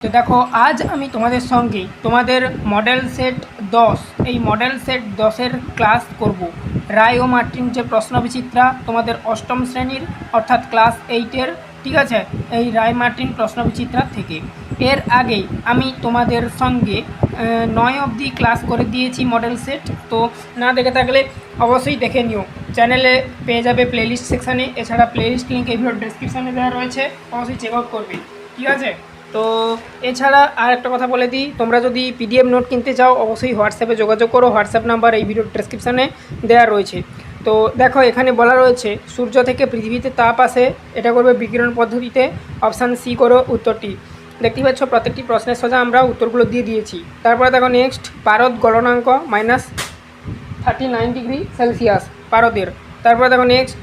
তো দেখো আজ আমি তোমাদের সঙ্গে তোমাদের মডেল সেট 10 এই মডেল সেট 10-এর ক্লাস করব। রায় ও মার্টিন যে প্রশ্নবিচিত্রা তোমাদের অষ্টম শ্রেণীর অর্থাৎ ক্লাস 8-এর, ঠিক আছে, এই রায় মার্টিন প্রশ্নবিচিত্রা থেকে। এর আগে আমি তোমাদের সঙ্গে 9 অবধি ক্লাস করে দিয়েছি মডেল সেট। তো না দেখে থাকলে অবশ্যই দেখে নিও, চ্যানেলে পেয়ে যাবে প্লেলিস্ট সেকশানে। এছাড়া প্লেলিস্ট লিঙ্ক এই ভিডিওর ডেসক্রিপশানে দেওয়া রয়েছে, অবশ্যই চেক আউট করবে, ঠিক আছে। তো এছাড়া আর একটা কথা বলে দিই, তোমরা যদি পিডিএফ নোট কিনতে চাও অবশ্যই হোয়াটসঅ্যাপে যোগাযোগ করো। হোয়াটসঅ্যাপ নাম্বার এই ভিডিওর ডেসক্রিপশানে দেওয়া রয়েছে। তো দেখো এখানে বলা রয়েছে সূর্য থেকে পৃথিবীতে তাপ আসে, এটা করবে বিকিরণ পদ্ধতিতে। অপশান সি করো উত্তরটি। দেখতেই পাচ্ছ প্রত্যেকটি প্রশ্নের সোজা আমরা উত্তরগুলো দিয়ে দিয়েছি। তারপরে দেখো নেক্সট, পারদ গলনাঙ্ক -39°C পারদের। তারপরে দেখো নেক্সট,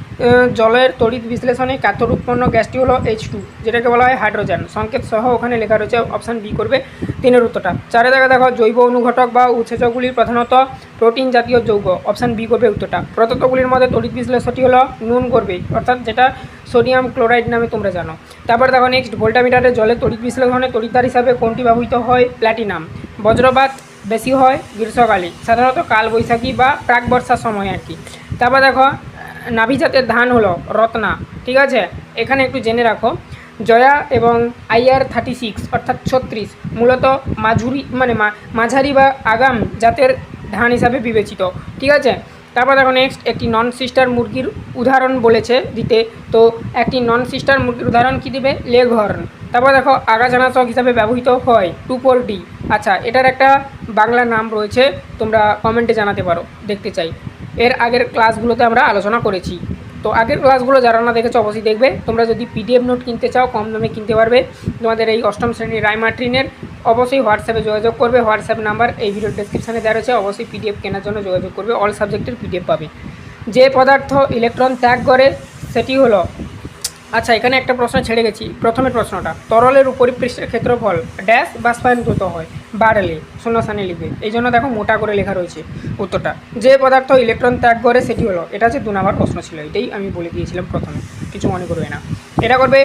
জলের তড়িৎ বিশ্লেষণে ক্যাথোড উৎপন্ন গ্যাসটি হলো H2, যেটাকে বলা হয় হাইড্রোজেন। সংকেত সহ ওখানে লেখা রয়েছে, অপশান বি করবে 3-এর উত্তরটা। 4-এ দেখো জৈব অনুঘটক বা উৎসেচকগুলির প্রধানত প্রোটিন জাতীয় যৌগ, অপশান বি করবে উত্তরটা। প্রদত্তগুলির মধ্যে তড়িৎ বিশ্লেষণটি হলো নুন করবে, অর্থাৎ যেটা সোডিয়াম ক্লোরাইড নামে তোমরা জানো। তারপর দেখো নেক্সট, ভোল্টামিটারে জলের তড়িৎ বিশ্লেষণে তড়িৎদ্বার হিসাবে কোনটি ব্যবহৃত হয়? প্ল্যাটিনাম। বজ্রপাত বেশি হয় গ্রীষ্মকালে, সাধারণত কালবৈশাখী বা প্রাক বর্ষার সময় আর কি। তারপর দেখো নাভি জাতের ধান হলো রত্না, ঠিক আছে। এখানে একটু জেনে রাখো, জয়া এবং IR36 অর্থাৎ 36 মূলত মাঝারি বা আগাম জাতের ধান হিসাবে বিবেচিত, ঠিক আছে। তারপর দেখো নেক্সট, একটি নন সিস্টার মুরগির উদাহরণ বলেছে দিতে, তো একটি নন সিস্টার মুরগির উদাহরণ কী দিবে? লেগহর্ন। তারপর দেখো আগাছানাশক হিসাবে ব্যবহৃত হয় 2,4-D। আচ্ছা, এটার একটা বাংলা নাম রয়েছে, তোমরা কমেন্টে জানাতে পারো, দেখতে চাই। এর আগের ক্লাসগুলোতে আমরা আলোচনা করেছি, তো আগের ক্লাসগুলো যারা না দেখেছো অবশ্যই দেখবে। তোমরা যদি পিডিএফ নোট কিনতে চাও কম দামে কিনতে পারবে তোমাদের এই অষ্টম শ্রেণীর রায় মার্টিনের। অবশ্যই হোয়াটসঅ্যাপে যোগাযোগ করবে, হোয়াটসঅ্যাপ নাম্বার এই ভিডিওর ডেসক্রিপশানে দেওয়া রয়েছে, অবশ্যই পিডিএফ কেনার জন্য যোগাযোগ করবে। অল সাবজেক্টের পিডিএফ পাবে। যে পদার্থ ইলেকট্রন ত্যাগ করে সেটি হলো, আচ্ছা এখানে একটা প্রশ্ন ছেড়ে গেছি, প্রথমের প্রশ্নটা, তরলের উপরিপৃষ্ঠের ক্ষেত্রফল ড্যাশ বাষ্পায়ন দ্রুত হয় বাড়লে, শূন্যস্থানে লিখবে। এই জন্য দেখো মোটা করে লেখা রয়েছে উত্তরটা। যে পদার্থ ইলেকট্রন ত্যাগ করে সেটি হলো, এটা হচ্ছে 2 নম্বর প্রশ্ন ছিল, এটাই আমি বলে দিয়েছিলাম প্রথমে, কিছু মনে করবে না। এটা করবে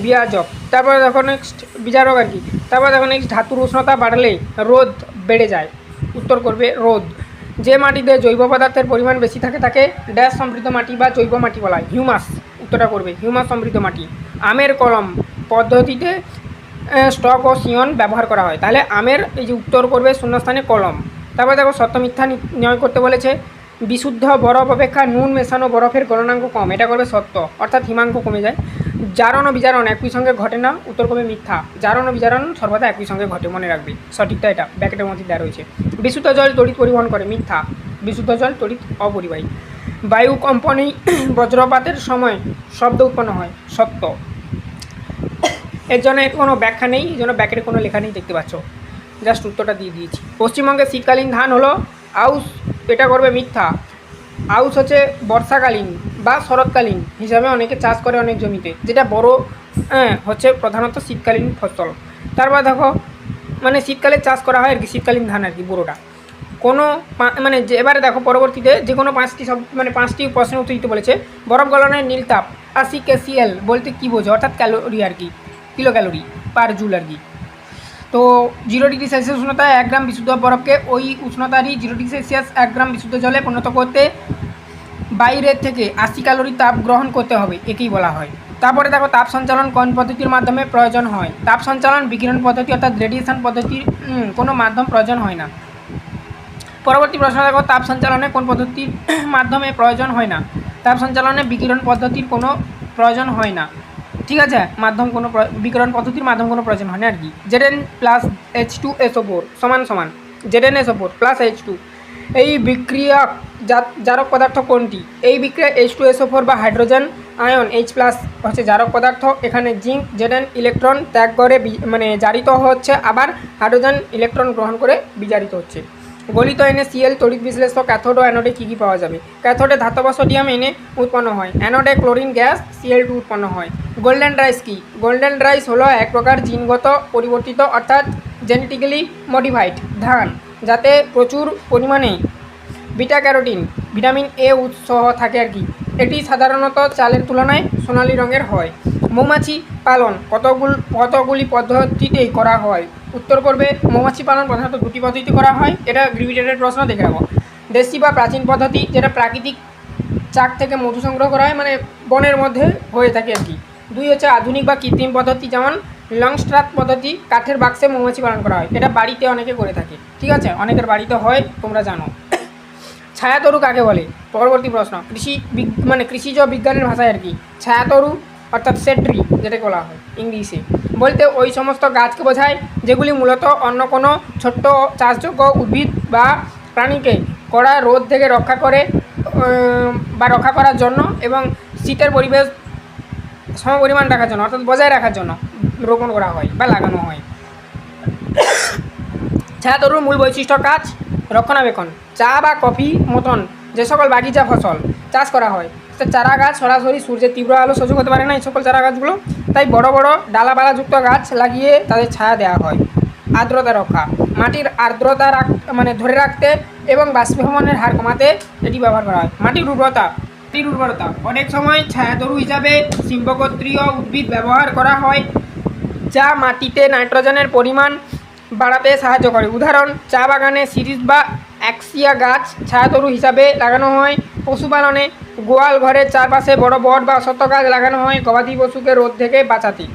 বিয়াজক। তারপরে দেখো নেক্সট, বিজারক আর কি। তারপরে দেখো নেক্সট, ধাতুর উষ্ণতা বাড়লে রোদ বেড়ে যায়, উত্তর করবে রোদ। যে মাটিতে জৈব পদার্থের পরিমাণ বেশি থাকে তাকে ড্যাশ সমৃদ্ধ মাটি বা জৈব মাটি বলা হয়, হিউমাস, উত্তরটা করবে হিউমাস সমৃদ্ধ মাটি। আমের কলম পদ্ধতিতে স্টক ও সিয়ন ব্যবহার করা হয়, তাহলে আমের এই যে উত্তর করবে শূন্যস্থানে কলম। তারপরে দেখো সত্য মিথ্যা নির্ণয় করতে বলেছে, বিশুদ্ধ বরফ অপেক্ষা নুন মেশানো বরফের গলনাঙ্ক কম, এটা করবে সত্য, অর্থাৎ হিমাঙ্ক কমে যায়। জারণ ও বিজারণ একই সঙ্গে ঘটে না, উত্তর করবে মিথ্যা। জারণ ও বিজারণ সর্বদা একই সঙ্গে ঘটে, মনে রাখবে, সঠিকটা এটা ব্যাকেটের মধ্যে দেওয়া রয়েছে। বিশুদ্ধ জল তড়িৎ পরিবহন করে, মিথ্যা। বিশুদ্ধ জল তড়িৎ অপরিবাহী। বায়ু কম্পনে বজ্রপাতের সময় শব্দ উৎপন্ন হয়, সত্য। এর জন্য কোনো ব্যাখ্যা নেই, এই জন্য ব্যাকেটে কোনো লেখা নেই, দেখতে পাচ্ছ, জাস্ট উত্তরটা দিয়ে দিয়েছি। পশ্চিমবঙ্গের শীতকালীন ধান হলো আউশ, এটা করবে মিথ্যা। আউশ হচ্ছে বর্ষাকালীন বা শরৎকালীন হিসাবে অনেকে চাষ করে অনেক জমিতে, যেটা বড় হচ্ছে প্রধানত শীতকালীন ফসল। তারপর দেখো শীতকালে চাষ করা হয় আর কি, শীতকালীন ধান আর কি, বড়োটা। কোনো এবারে দেখো পরবর্তীতে যে কোনো 5টি প্রশ্নের উত্তর দিতে বলেছে। বরফ গলনের নীল তাপ 80 KCL বলতে কী বোঝো? অর্থাৎ ক্যালোরি আর কি, কিলো ক্যালোরি পার জুল আর কি। তো 0°C উষ্ণতায় 1 গ্রাম বিশুদ্ধ বরফকে ওই উষ্ণতারই 0°C 1 গ্রাম বিশুদ্ধ জলে পরিণত করতে বাইরের থেকে 80 ক্যালোরি তাপ গ্রহণ করতে হবে, একেই বলা হয়। তারপরে দেখো তাপ সঞ্চালন কোন পদ্ধতির মাধ্যমে প্রয়োজন হয়? তাপ সঞ্চালন বিকিরণ পদ্ধতি অর্থাৎ রেডিয়েশন পদ্ধতির কোনো মাধ্যম প্রয়োজন হয় না। পরবর্তী প্রশ্ন দেখো, তাপ সঞ্চালনে কোন পদ্ধতির মাধ্যমে প্রয়োজন হয় না? তাপ সঞ্চালনে বিকিরণ পদ্ধতির কোনো প্রয়োজন হয় না, ঠিক আছে। বিকিরণ পদ্ধতির মাধ্যম কোনো প্রয়োজন হয় না আর কি। Zn প্লাস H2SO4 সমান ZnSO4 প্লাস H2। এই বিক্রিয়া জারক পদার্থ কোনটি? এই বিক্রিয়া H2SO4 বা হাইড্রোজেন আয়ন H+ হচ্ছে জারক পদার্থ। এখানে জিঙ্ক Zn ইলেকট্রন ত্যাগ করে জারিত হচ্ছে, আবার হাইড্রোজেন ইলেকট্রন গ্রহণ করে বিজারিত হচ্ছে। গলিত NaCl তড়িৎ বিশ্লেষ্য ক্যাথোড ও অ্যানোডে কী পাওয়া যাবে? ক্যাথোডে ধাতব সোডিয়াম Na উৎপন্ন হয়, অ্যানোডে ক্লোরিন গ্যাস Cl2 উৎপন্ন হয়। গোল্ডেন রাইস কি? গোল্ডেন রাইস হলো এক প্রকার জিনগত পরিবর্তিত অর্থাৎ জেনেটিক্যালি মডিফাইড ধান, যাতে প্রচুর পরিমাণে বিটা ক্যারোটিন ভিটামিন A উৎস থাকে আর কি। এটি সাধারণত চালের তুলনায় সোনালী রঙের হয়। মৌমাছি পালন কতগুলি পদ্ধতিতেই করা হয়? উত্তর করবে মৌমাছি পালন প্রধানত দুটি পদ্ধতিতে করা হয়। এটা রিপিটেডেড প্রশ্ন, দেখে রাখো। দেশি বা প্রাচীন পদ্ধতি, যেটা প্রাকৃতিক চাক থেকে মধু সংগ্রহ করা হয়, মানে বনের মধ্যে হয়ে থাকে আর কি। 2 হচ্ছে আধুনিক বা কৃত্রিম পদ্ধতি, যেমন লংস্ট্রাক পদ্ধতি, কাঠের বাক্সে মৌমাছি পালন করা হয়। এটা বাড়িতে অনেকে করে থাকে, ঠিক আছে, অনেকের বাড়িতে হয়, তোমরা জানো। ছায়াতরু কাকে বলে? পরবর্তী প্রশ্ন, কৃষিজ বিজ্ঞানের ভাষায় আর কি। ছায়াতরু অর্থাৎ সেট্রি যেটাকে বলা হয় ইংলিশে, বলতে ওই সমস্ত গাছকে বোঝায় যেগুলি মূলত অন্য কোনো ছোট্ট চাষযোগ্য উদ্ভিদ বা প্রাণীকে কড়া রোদ থেকে রক্ষা করে বা রক্ষা করার জন্য এবং শীতের পরিবেশ সমপরিমাণ রাখার জন্য, অর্থাৎ বজায় রাখার জন্য রোপণ করা হয় বা লাগানো হয়। ছায়াতরুর মূল বৈশিষ্ট্য কাজ, রক্ষণাবেক্ষণ। চা বা কফি মতন যে সকল বাগিচা ফসল চাষ করা হয়, চারা গাছ সরাসরি সূর্যের তীব্র আলো সহ্য করতে পারে না এই সকল চারা গাছগুলো, তাই বড় বড় ডালাপালাযুক্ত গাছ লাগিয়ে তাদের ছায়া দেওয়া হয়। আর্দ্রতা রক্ষা, মাটির আর্দ্রতা ধরে রাখতে এবং বাষ্পীভবনের হার কমাতে এটি ব্যবহার করা হয়। মাটির উর্বরতা, অনেক সময় ছায়াতরু হিসাবে শিম্বগোত্রীয় উদ্ভিদ ব্যবহার করা হয়, যা মাটিতে নাইট্রোজেনের পরিমাণ বাড়াতে সাহায্য করে। উদাহরণ, চা বাগানে সিরিজ বা অ্যাক্সিয়া গাছ ছায়াতরু হিসাবে লাগানো হয়। পশুপালনে গোয়াল ঘরের চারপাশে বড় বট বা অশ্বত্থ গাছ লাগানো হয় গবাদি পশুকে রোদ থেকে বাঁচাতে।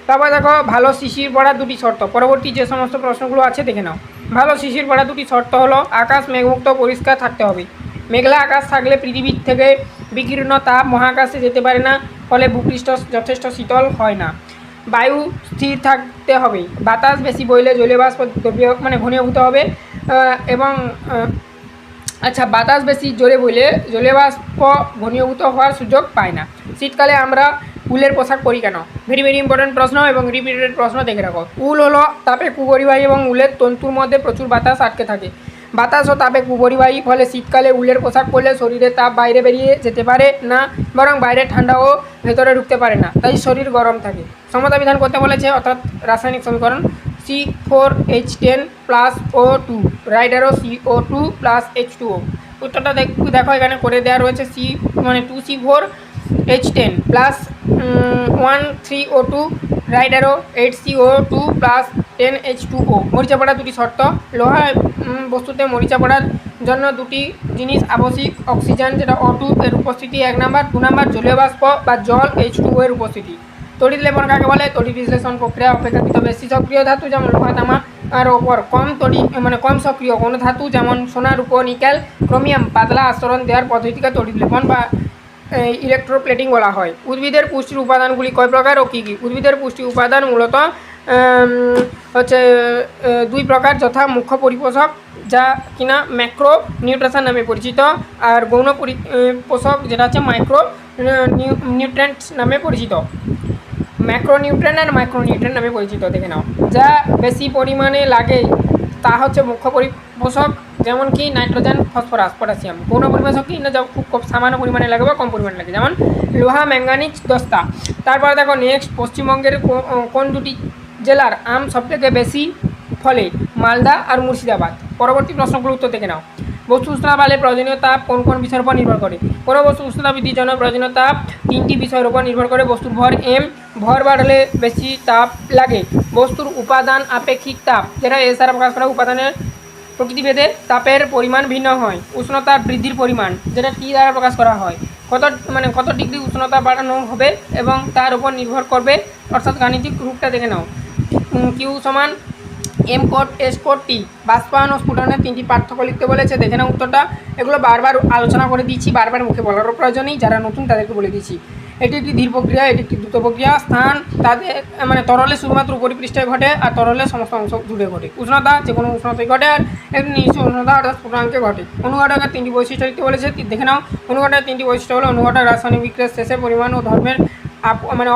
তারপর দেখো, ভালো শিশির পড়ার দুটি শর্ত। পরবর্তী যে সমস্ত প্রশ্নগুলো আছে দেখে নাও। ভালো শিশির পড়ার দুটি শর্ত হলো, আকাশ মেঘমুক্ত পরিষ্কার থাকতে হবে। মেঘলা আকাশ থাকলে পৃথিবীর থেকে বিকীর্ণ তাপ মহাকাশে যেতে পারে না, ফলে ভূপৃষ্ঠ যথেষ্ট শীতল হয় না। বায়ু স্থির থাকতে হবে। বাতাস বেশি বইলে জলীয়বাষ্প ঘনীভূত হবে এবং বাতাস বেশি জোরে বইলে জলীয়বাষ্প ঘনীভূত হওয়ার সুযোগ পায় না। শীতকালে আমরা উলের পোশাক পরি কেন? ভেরি ভেরি ইম্পর্টেন্ট প্রশ্ন এবং রিপিটেড প্রশ্ন, দেখে রাখো। উল হলো তাপে কুপরিবাহী এবং উলের তন্তুর মধ্যে প্রচুর বাতাস আটকে থাকে। বাতাস ও তাপে কুপরিবাহী, ফলে শীতকালে উলের পোশাক পরলে শরীরে তাপ বাইরে বেরিয়ে যেতে পারে না, বরং বাইরে ঠান্ডাও ভেতরে ঢুকতে পারে না, তাই শরীর গরম থাকে। সমতা বিধান করতে বলেছে, অর্থাৎ রাসায়নিক সমীকরণ। C4H10 plus O2, right arrow CO2 plus H2O। উত্তরটা দেখো এখানে করে দেওয়া রয়েছে। 2C4H10 plus 13O2, right arrow 8CO2 plus 10H2O। মরিচা পড়ার দুটি শর্ত। লোহা বস্তুতে মরিচা পড়ার জন্য দুটি জিনিস আবশ্যিক, অক্সিজেন যেটা O2 এর উপস্থিতি 1 নাম্বার, 2 নাম্বার জলীয় বাষ্প বা জল H2O এর উপস্থিতি। তড়িৎ লেপন কাকে বলে? তড়িৎ বিশ্লেষণ প্রক্রিয়া অপেক্ষাকৃত বেশি সক্রিয় ধাতু যেমন লোহা তামা আর ওপর কম সক্রিয় কোনো ধাতু যেমন সোনা রূপো নিকেল ক্রোমিয়াম পাতলা আস্তরণ দেওয়ার পদ্ধতিকে তড়িৎ লেপন বা ইলেকট্রোপ্লেটিং বলা হয়। উদ্ভিদের পুষ্টির উপাদানগুলি কয় প্রকার ও কী কী? উদ্ভিদের পুষ্টি উপাদান মূলত হচ্ছে 2 প্রকার, যথা মুখ্য পরিপোষক যা কিনা ম্যাক্রো নিউট্রিশন নামে পরিচিত, আর গৌণ পোষক যেটা হচ্ছে মাইক্রো নিউট্রিয়েন্টস নামে পরিচিত। ম্যাক্রোনিউট্রিয়েন্ট আর মাইক্রোনিউট্রিয়েন্ট নামে পরিচিত, দেখে নাও। যা বেশি পরিমাণে লাগে তা হচ্ছে মুখ্য পরিপোষক, যেমন কি নাইট্রোজেন, ফসফরাস, পটাশিয়াম। গৌণ পরিপোষক কি না, যা খুব সামান্য পরিমাণে লাগে বা কম পরিমাণে লাগে, যেমন লোহা, ম্যাঙ্গানিজ, দস্তা। তারপরে দেখো নেক্সট, পশ্চিমবঙ্গের কোন দুটি জেলার আম সবথেকে বেশি ফলে? মালদা আর মুর্শিদাবাদ। পরবর্তী প্রশ্নগুলোর উত্তর দেখে নাও। বস্তু উষ্ণতা বাড়লে প্রয়োজনীয় তাপ কোন কোন বিষয়ের উপর নির্ভর করে? কোনো বস্তু উষ্ণতা বৃদ্ধির জন্য প্রয়োজনীয় তাপ 3টি বিষয়ের উপর নির্ভর করে। বস্তুর ভর m, ভর বাড়লে বেশি তাপ লাগে। বস্তুর উপাদান আপেক্ষিক তাপ, যেটা এস দ্বারা প্রকাশ করা। উপাদানের প্রকৃতিভেদে তাপের পরিমাণ ভিন্ন হয়। উষ্ণতা বৃদ্ধির পরিমাণ, যেটা টি দ্বারা প্রকাশ করা হয়। কত ডিগ্রি উষ্ণতা বাড়ানো হবে এবং তার উপর নির্ভর করবে, অর্থাৎ গাণিতিক রূপটা দেখে নাও। কিউ সমান এম কোট এস কোট টি। বাষ্পায়ন ও স্ফুটনের 3টি পার্থক্য লিখতে বলেছে, দেখে নাও উত্তরটা। এগুলো বারবার আলোচনা করে দিচ্ছি, বারবার মুখে বলারও প্রয়োজন নেই, যারা নতুন তাদেরকে বলে দিচ্ছি। এটি একটি ধীর প্রক্রিয়া, এটি একটি দ্রুত প্রক্রিয়া। স্থান তাদের তরলে শুধুমাত্র উপরিপৃষ্ঠে ঘটে আর তরলে সমস্ত অংশ জুড়ে ঘটে। উষ্ণতা যে কোনো উষ্ণতায় ঘটে আর একটি নিশ্চিত উষ্ণতা অর্থাৎ স্ফুটনাঙ্কে ঘটে। অনুঘটকের 3টি বৈশিষ্ট্য লিখতে বলেছে, দেখে নাও। অনুঘটকের 3টি বৈশিষ্ট্য হলো, অনুঘটক রাসায়নিক বিক্রিয়ার শেষে পরিমাণ ও ধর্মের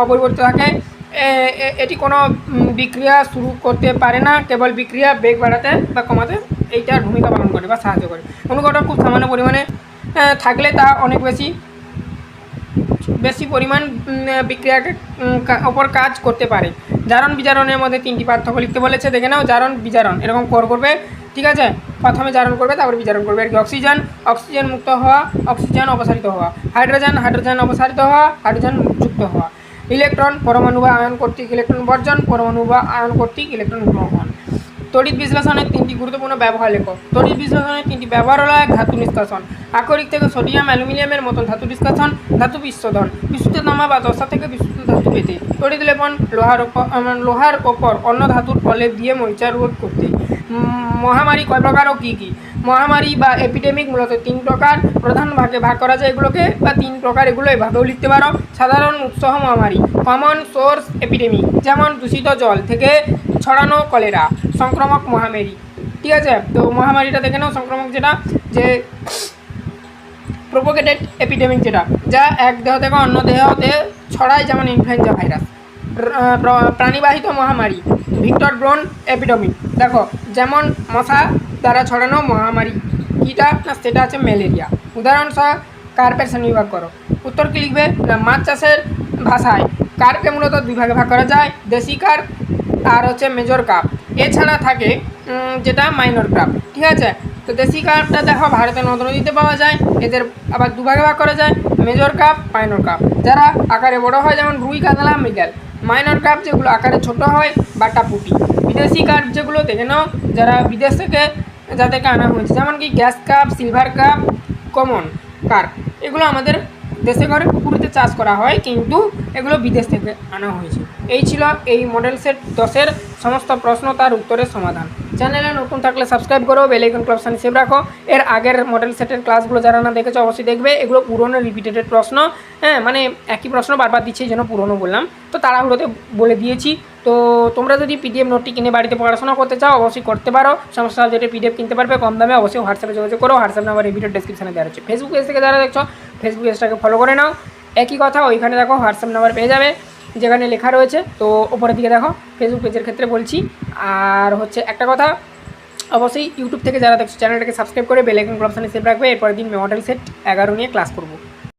অপরিবর্তিত থাকে। এটি কোনো বিক্রিয়া শুরু করতে পারে না, কেবল বিক্রিয়া বেগ বাড়াতে বা কমাতে এইটার ভূমিকা পালন করে বা সাহায্য করে। অনুঘটক খুব সামান্য পরিমাণে থাকলে তা অনেক বেশি পরিমাণ বিক্রিয়াকে ওপর কাজ করতে পারে। জারণ বিজারণের মধ্যে 3টি পার্থক্য লিখতে বলেছে, দেখে নাও। জারণ বিজারণ এরকম করবে, ঠিক আছে। প্রথমে জারণ করবে, তারপরে বিজারণ করবে আর কি। অক্সিজেন মুক্ত হওয়া, অক্সিজেন অপসারিত হওয়া। হাইড্রোজেন অপসারিত হওয়া, হাইড্রোজেন যুক্ত হওয়া। ইলেকট্রন পরমাণু বা আয়ন কর্তৃক ইলেকট্রন বর্জন, পরমাণু বা আয়ন কর্তৃক ইলেকট্রন গ্রহণ। তড়িৎ বিশ্লেষণের 3টি গুরুত্বপূর্ণ ব্যবহার লেখো। তড়িৎ বিশ্লেষণের 3টি ব্যবহার হলো: এক, ধাতু নিষ্কাশন, আকরিক থেকে সোডিয়াম অ্যালুমিনিয়ামের মতন ধাতু নিষ্কাশন, ধাতু বিশোধন, বিশুদ্ধ তামা বা দশা থেকে বিশুদ্ধ ধাতু পেতে, তড়িৎ লেপন, লোহার ওপর অন্য ধাতুর প্রলেপ দিয়ে মরিচা রোধ করতে। মহামারী কয় প্রকার ও কী কী? মহামারী বা এপিডেমিক মূলত 3 প্রকার, প্রধান ভাগে ভাগ করা যায় এগুলোকে, বা 3 প্রকার, এগুলো এভাবেও লিখতে পারো। সাধারণ উৎস মহামারী, কমন সোর্স এপিডেমিক, যেমন দূষিত জল থেকে ছড়ানো কলেরা। সংক্রামক মহামারী, ঠিক আছে? তো মহামারীটা দেখে নাও। সংক্রামক যেটা, যে প্রোপোগেটেড এপিডেমিক, যেটা যা এক দেহ থেকে অন্য দেহতে ছড়ায়, যেমন ইনফ্লুয়েঞ্জা ভাইরাস। প্রাণীবাহিত মহামারী, ভিক্টর ব্রন এপিডেমিক, দেখো যেমন মশা দ্বারা ছড়ানো মহামারী। কীটা না, সেটা আছে ম্যালেরিয়া। উদাহরণ সহ কার্পের শ্রেণীবিভাগ করো। উত্তর কী লিখবে না, মাছ চাষের ভাষায় কার্পকে মূলত 2 ভাগে ভাগ করা যায়, দেশি কার্প আর হচ্ছে মেজর কার্প। এছাড়া থাকে যেটা মাইনর কার্প, ঠিক আছে? তো দেশি কার্পটা দেখো ভারতের নদ নদীতে পাওয়া যায়, এদের আবার 2 ভাগে ভাগ করা যায়, মেজর কার্প, মাইনর কার্প। যারা আকারে বড় হয় যেমন রুই, কাতলা, মৃগেল। মাইনর কার্প যেগুলো আকারে ছোট হয়, বাটা পুঁটি। বিদেশি কার্প যেগুলো দেখে নাও, যারা বিদেশ থেকে যাদেরকে আনা হয়েছে, যেমন কি gas carp, silver carp, common carp. এগুলো আমাদের দেশে ঘরে পুকুরিতে চাষ করা হয়, কিন্তু এগুলো বিদেশ থেকে আনা হয়েছে। এই ছিল এই মডেল সেট 10-এর সমস্ত প্রশ্ন তার উত্তরের সমাধান। চ্যানেলে নতুন থাকলে সাবস্ক্রাইব করো, বেল আইকন অপশন সেভ রাখো। এর আগের মডেল সেটের ক্লাসগুলো যারা না দেখেছো অবশ্যই দেখবে। এগুলো পুরনো রিপিটেডেড প্রশ্ন, হ্যাঁ, মানে একই প্রশ্ন বারবার দিচ্ছে, এই জন্য পুরনো বললাম। তো তাড়াহুড়োতে বলে দিয়েছি। তো তোমরা যদি পিডিএফ নোটটি কিনে বাড়িতে পড়াশোনা করতে চাও অবশ্যই করতে পারো। সমস্ত সাবজেক্টের পিডিএফ কিনতে পারবে কম দামে। অবশ্যই হোয়াটসঅ্যাপে যোগাযোগ করো। হোয়াটসঅ্যাপ নাম্বার এই ভিডিও ডেসক্রিপশনে দেওয়া হচ্ছে। ফেসবুক পেজ থেকে যারা দেখছো ফেসবুক পেজটাকে ফলো করে নাও। একই কথা, ওইখানে দেখো হোয়াটসঅ্যাপ নাম্বার পেয়ে যাবে, যেখানে লেখা রয়েছে। তো ওপরের দিকে দেখো, ফেসবুক পেজের ক্ষেত্রে বলছি। আর হচ্ছে একটা কথা, অবশ্যই ইউটিউব থেকে যারা দেখছো চ্যানেলটাকে সাবস্ক্রাইব করে বেল আইকন অপশনে সেভ রাখবে। এরপরের দিন মডেল সেট 11 নিয়ে ক্লাস করবো।